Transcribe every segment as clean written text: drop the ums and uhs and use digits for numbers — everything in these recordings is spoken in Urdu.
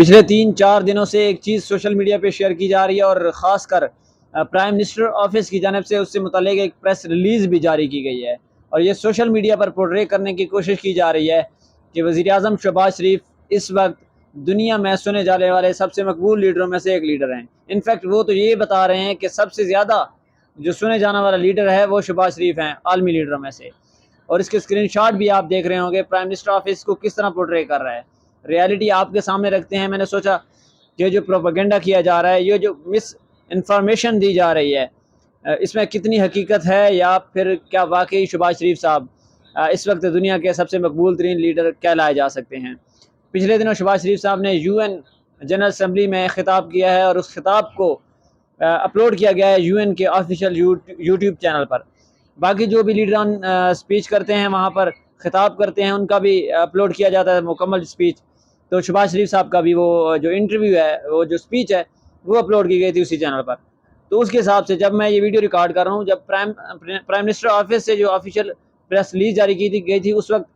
پچھلے 3-4 دنوں سے ایک چیز سوشل میڈیا پہ شیئر کی جا رہی ہے، اور خاص کر پرائم منسٹر آفس کی جانب سے اس سے متعلق ایک پریس ریلیز بھی جاری کی گئی ہے، اور یہ سوشل میڈیا پر پورٹرے کرنے کی کوشش کی جا رہی ہے کہ وزیر اعظم شہباز شریف اس وقت دنیا میں سنے جانے والے سب سے مقبول لیڈروں میں سے ایک لیڈر ہیں۔ انفیکٹ وہ تو یہ بتا رہے ہیں کہ سب سے زیادہ جو سنے جانے والا لیڈر ہے وہ شہباز شریف ہیں عالمی لیڈروں میں سے، اور اس کے اسکرین شاٹ بھی آپ دیکھ رہے ہوں گے پرائم منسٹر آفس کو کس طرح پورٹرے کر رہا ہے۔ ریالٹی آپ کے سامنے رکھتے ہیں۔ میں نے سوچا یہ جو پروپیگنڈا کیا جا رہا ہے، یہ جو مس انفارمیشن دی جا رہی ہے، اس میں کتنی حقیقت ہے، یا پھر کیا واقعی شہباز شریف صاحب اس وقت دنیا کے سب سے مقبول ترین لیڈر کہلائے جا سکتے ہیں۔ پچھلے دنوں شہباز شریف صاحب نے UN جنرل اسمبلی میں خطاب کیا ہے، اور اس خطاب کو اپلوڈ کیا گیا ہے UN کے آفیشیل یوٹیوب چینل پر۔ باقی جو بھی لیڈران سپیچ کرتے ہیں، وہاں پر خطاب کرتے ہیں، ان کا بھی اپلوڈ کیا جاتا ہے مکمل سپیچ۔ تو شہباز شریف صاحب کا بھی وہ جو انٹرویو ہے، وہ جو سپیچ ہے، وہ اپلوڈ کی گئی تھی اسی چینل پر۔ تو اس کے حساب سے جب میں یہ ویڈیو ریکارڈ کر رہا ہوں، جب پرائم منسٹر آفس سے جو آفیشیل پریس ریلیز جاری کی گئی تھی، اس وقت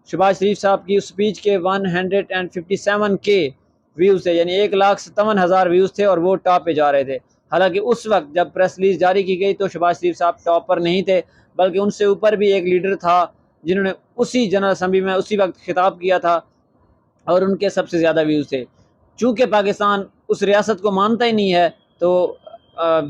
شہباز شریف صاحب کی اس سپیچ کے 157 کے ویوز تھے، یعنی 1,57,000 ویوز تھے، اور وہ ٹاپ پہ جا رہے تھے۔ حالانکہ اس وقت جب پریس ریلیز جاری کی گئی تو شہباز شریف صاحب ٹاپ پر نہیں تھے، بلکہ ان سے اوپر بھی ایک لیڈر تھا جنہوں نے اسی جنرل اسمبلی میں اسی وقت خطاب کیا تھا، اور ان کے سب سے زیادہ ویوز تھے۔ چونکہ پاکستان اس ریاست کو مانتا ہی نہیں ہے، تو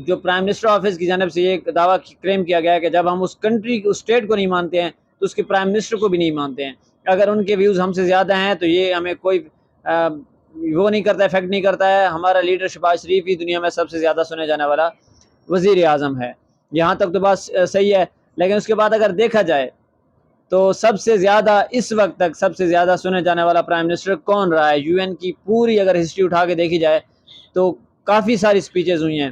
جو پرائم منسٹر آفس کی جانب سے یہ دعویٰ کلیم کیا گیا ہے کہ جب ہم اس کنٹری اس اسٹیٹ کو نہیں مانتے ہیں تو اس کے پرائم منسٹر کو بھی نہیں مانتے ہیں۔ اگر ان کے ویوز ہم سے زیادہ ہیں تو یہ ہمیں کوئی وہ نہیں کرتا، افیکٹ نہیں کرتا ہے۔ ہمارا لیڈر شہباز شریف ہی دنیا میں سب سے زیادہ سنے جانے والا وزیر اعظم ہے۔ یہاں تک تو بات صحیح ہے، لیکن اس کے بعد اگر دیکھا جائے تو سب سے زیادہ اس وقت تک سب سے زیادہ سنے جانے والا پرائم منسٹر کون رہا ہے؟ UN کی پوری اگر ہسٹری اٹھا کے دیکھی جائے تو کافی ساری سپیچز ہوئی ہیں،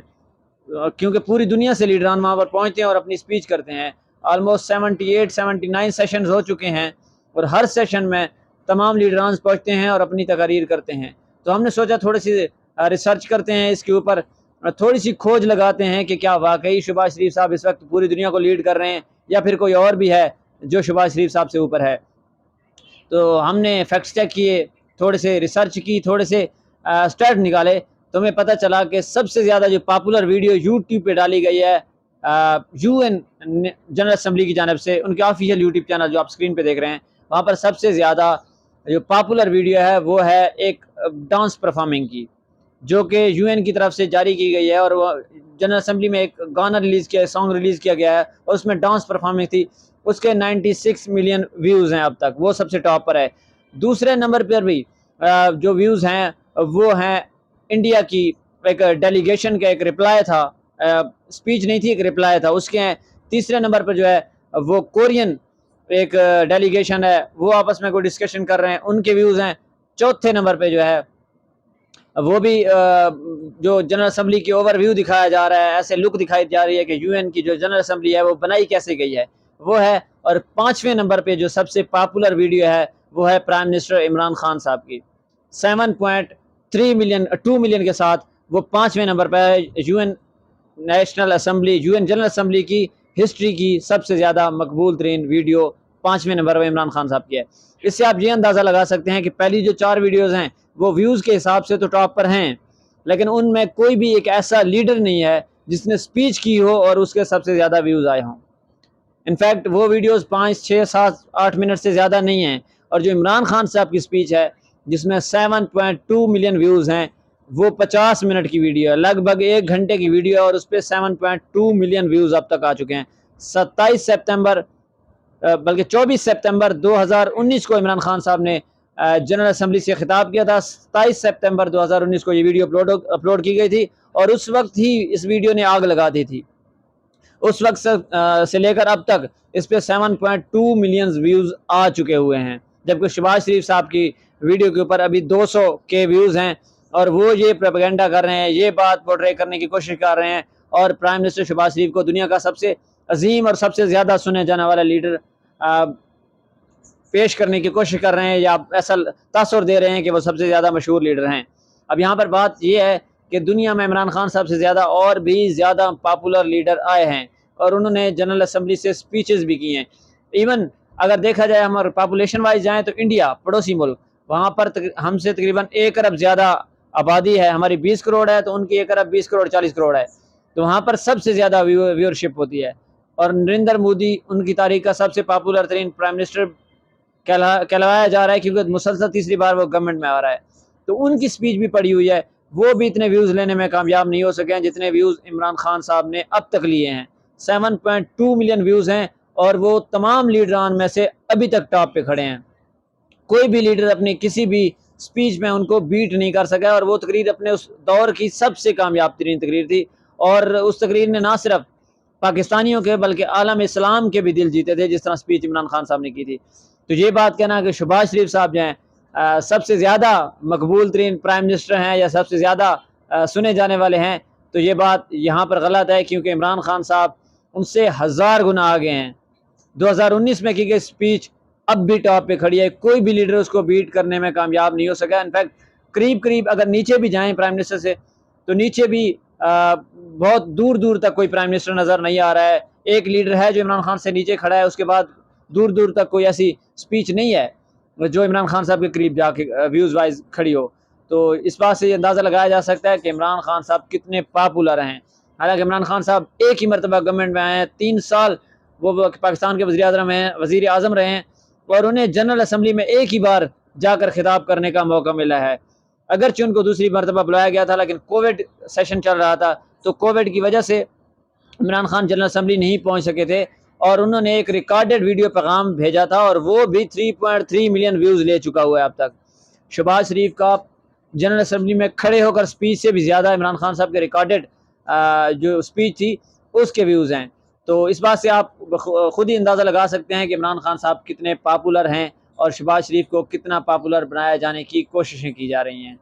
کیونکہ پوری دنیا سے لیڈران وہاں پر پہنچتے ہیں اور اپنی سپیچ کرتے ہیں۔ آلموسٹ 78-79 سیشنز ہو چکے ہیں، اور ہر سیشن میں تمام لیڈران پہنچتے ہیں اور اپنی تقاریر کرتے ہیں۔ تو ہم نے سوچا تھوڑی سی ریسرچ کرتے ہیں اس کے اوپر، تھوڑی سی کھوج لگاتے ہیں کہ کیا واقعی شہباز شریف صاحب اس وقت پوری دنیا کو لیڈ کر رہے ہیں، یا پھر کوئی اور بھی ہے جو شہباز شریف صاحب سے اوپر ہے۔ تو ہم نے فیکٹس چیک کیے، تھوڑے سے ریسرچ کی، تھوڑے سے اسٹیٹ نکالے، تو ہمیں پتہ چلا کہ سب سے زیادہ جو پاپولر ویڈیو یوٹیوب پہ ڈالی گئی ہے UN جنرل اسمبلی کی جانب سے، ان کے آفیشیل یوٹیوب چینل جو آپ اسکرین پہ دیکھ رہے ہیں، وہاں پر سب سے زیادہ جو پاپولر ویڈیو ہے وہ ہے ایک ڈانس پرفارمنگ کی، جو کہ UN کی طرف سے جاری کی گئی ہے، اور وہ جنرل اسمبلی میں ایک گانا ریلیز کیا، سانگ ریلیز کیا گیا ہے، اور اس میں ڈانس پرفارمنس تھی۔ اس کے 96 ملین ویوز ہیں اب تک، وہ سب سے ٹاپ پر ہے۔ دوسرے نمبر پر بھی جو ویوز ہیں وہ ہیں انڈیا کی ایک ڈیلیگیشن کا ایک رپلائی تھا، سپیچ نہیں تھی، ایک رپلائی تھا، اس کے ہیں۔ تیسرے نمبر پر جو ہے وہ کورین ایک ڈیلیگیشن ہے، وہ آپس میں کوئی ڈسکشن کر رہے ہیں، ان کے ویوز ہیں۔ چوتھے نمبر پہ جو ہے وہ بھی جو جنرل اسمبلی کی اوور ویو دکھایا جا رہا ہے، ایسے لک دکھائی جا رہی ہے کہ UN کی جو جنرل اسمبلی ہے وہ بنائی کیسے گئی ہے، وہ ہے۔ اور پانچویں نمبر پہ جو سب سے پاپولر ویڈیو ہے وہ ہے پرائم منسٹر عمران خان صاحب کی، 7.3 ملین 2 ملین کے ساتھ وہ پانچویں نمبر پہ ہے۔ UN national assembly, UN general assembly کی ہسٹری کی سب سے زیادہ مقبول ترین ویڈیو پانچویں نمبر پہ عمران خان صاحب کی ہے۔ اس سے آپ یہ اندازہ لگا سکتے ہیں کہ پہلی جو 4 ویڈیوز ہیں وہ ویوز کے حساب سے تو ٹاپ پر ہیں، لیکن ان میں کوئی بھی ایک ایسا لیڈر نہیں ہے جس نے سپیچ کی ہو اور اس کے سب سے زیادہ ویوز آئے ہوں۔ انفیکٹ وہ ویڈیوز 5 6 7 8 منٹ سے زیادہ نہیں ہیں، اور جو عمران خان صاحب کی سپیچ ہے جس میں 7.2 ملین ویوز ہیں، وہ 50 منٹ کی ویڈیو ہے، لگ بھگ 1 گھنٹے کی ویڈیو ہے، اور اس پہ 7.2 ملین ویوز اب تک آ چکے ہیں۔ 24 سپتمبر 2019 کو عمران خان صاحب نے جنرل اسمبلی سے خطاب کیا تھا۔ 27 سپتمبر 2019 کو یہ ویڈیو اپلوڈ کی گئی تھی، اور اس وقت ہی اس ویڈیو نے آگ لگا دی تھی۔ اس وقت سے لے کر اب تک اس پہ 7.2 ملین ویوز آ چکے ہوئے ہیں، جبکہ شہباز شریف صاحب کی ویڈیو کے اوپر ابھی 200 کے ویوز ہیں، اور وہ یہ پروپیگنڈا کر رہے ہیں، یہ بات پورٹرے کرنے کی کوشش کر رہے ہیں، اور پرائم منسٹر شہباز شریف کو دنیا کا سب سے عظیم اور سب سے زیادہ سنے جانے والا لیڈر پیش کرنے کی کوشش کر رہے ہیں، یا ایسا تاثر دے رہے ہیں کہ وہ سب سے زیادہ مشہور لیڈر ہیں۔ اب یہاں پر بات یہ ہے کہ دنیا میں عمران خان صاحب سے زیادہ اور بھی زیادہ پاپولر لیڈر آئے ہیں، اور انہوں نے جنرل اسمبلی سے سپیچز بھی کی ہیں۔ ایون اگر دیکھا جائے ہمارے پاپولیشن وائز جائیں تو انڈیا پڑوسی ملک وہاں پر ہم سے تقریباً 1 ارب زیادہ آبادی ہے، ہماری 20 کروڑ ہے تو ان کی 1 ارب 20 کروڑ 40 کروڑ ہے، تو وہاں پر سب سے زیادہ ویورشپ ہوتی ہے۔ اور نریندر مودی ان کی تاریخ کا سب سے پاپولر ترین پرائم منسٹر کہلوایا جا رہا ہے، کیونکہ مسلسل تیسری بار وہ گورنمنٹ میں آ رہا ہے۔ تو ان کی سپیچ بھی پڑی ہوئی ہے، وہ بھی اتنے ویوز لینے میں کامیاب نہیں ہو سکے ہیں جتنے ویوز عمران خان صاحب نے اب تک لیے ہیں۔ 7.2 ملین ویوز ہیں، اور وہ تمام لیڈران میں سے ابھی تک ٹاپ پہ کھڑے ہیں۔ کوئی بھی لیڈر اپنی کسی بھی سپیچ میں ان کو بیٹ نہیں کر سکا، اور وہ تقریر اپنے اس دور کی سب سے کامیاب ترین تقریر تھی، اور اس تقریر نے نہ صرف پاکستانیوں کے بلکہ عالم اسلام کے بھی دل جیتے تھے، جس طرح سپیچ عمران خان صاحب نے کی تھی۔ تو یہ بات کہنا کہ شہباز شریف صاحب جو ہیں سب سے زیادہ مقبول ترین پرائم منسٹر ہیں یا سب سے زیادہ سنے جانے والے ہیں، تو یہ بات یہاں پر غلط ہے، کیونکہ عمران خان صاحب ان سے 1000 گنا آگے ہیں۔ 2019 میں کی گئی سپیچ اب بھی ٹاپ پہ کھڑی ہے، کوئی بھی لیڈر اس کو بیٹ کرنے میں کامیاب نہیں ہو سکا۔ انفیکٹ قریب اگر نیچے بھی جائیں پرائم منسٹر سے، تو نیچے بھی بہت دور دور تک کوئی پرائم منسٹر نظر نہیں آ رہا ہے۔ ایک لیڈر ہے جو عمران خان سے نیچے کھڑا ہے، اس کے بعد دور دور تک کوئی ایسی سپیچ نہیں ہے جو عمران خان صاحب کے قریب جا کے ویوز وائز کھڑی ہو۔ تو اس بات سے یہ اندازہ لگایا جا سکتا ہے کہ عمران خان صاحب کتنے پاپولر ہیں۔ حالانکہ عمران خان صاحب ایک ہی مرتبہ گورنمنٹ میں آئے ہیں، 3 سال وہ پاکستان کے وزیر اعظم رہے ہیں، اور انہیں جنرل اسمبلی میں ایک ہی بار جا کر خطاب کرنے کا موقع ملا ہے۔ اگرچہ ان کو دوسری مرتبہ بلایا گیا تھا، لیکن کووڈ سیشن چل رہا تھا، تو کووڈ کی وجہ سے عمران خان جنرل اسمبلی نہیں پہنچ سکے تھے، اور انہوں نے ایک ریکارڈڈ ویڈیو پیغام بھیجا تھا، اور وہ بھی 3.3 ملین ویوز لے چکا ہوا ہے اب تک۔ شہباز شریف کا جنرل اسمبلی میں کھڑے ہو کر سپیچ سے بھی زیادہ عمران خان صاحب کے ریکارڈڈ جو سپیچ تھی اس کے ویوز ہیں۔ تو اس بات سے آپ خود ہی اندازہ لگا سکتے ہیں کہ عمران خان صاحب کتنے پاپولر ہیں، اور شہباز شریف کو کتنا پاپولر بنایا جانے کی کوششیں کی جا رہی ہیں۔